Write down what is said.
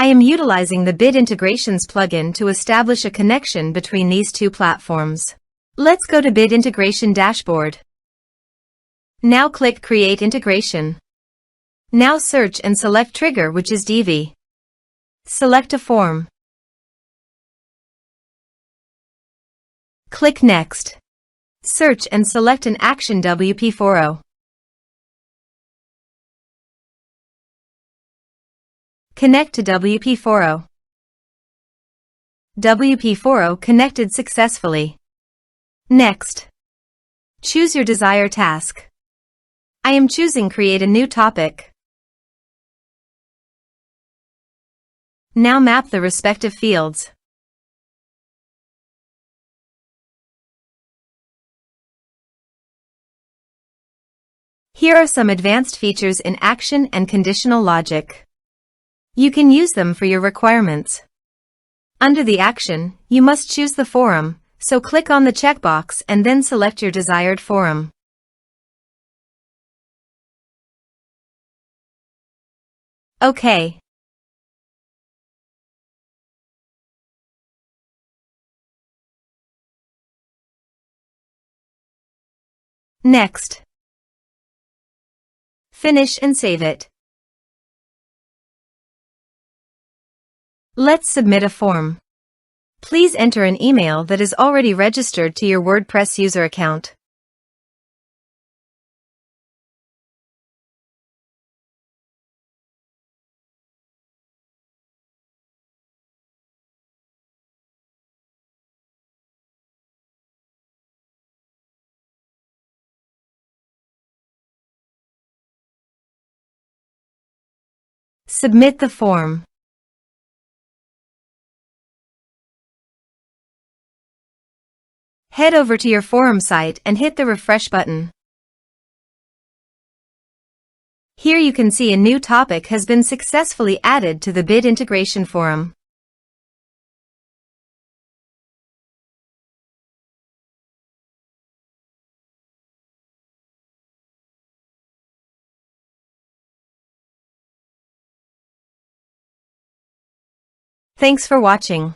I am utilizing the Bit Integrations plugin to establish a connection between these two platforms. Let's go to Bit Integration Dashboard. Now click Create Integration. Now search and select Trigger, which is Divi. Select a form. Click Next. Search and select an action wpForo. Connect to wpForo. wpForo connected successfully. Next. Choose your desired task. I am choosing Create a new topic. Now map the respective fields. Here are some advanced features in action and conditional logic. You can use them for your requirements. Under the action, you must choose the forum, so click on the checkbox and then select your desired forum. OK. Next. Finish and save it. Let's submit a form. Please enter an email that is already registered to your WordPress user account. Submit the form. Head over to your forum site and hit the refresh button. Here you can see a new topic has been successfully added to the Bit Integration forum. Thanks for watching.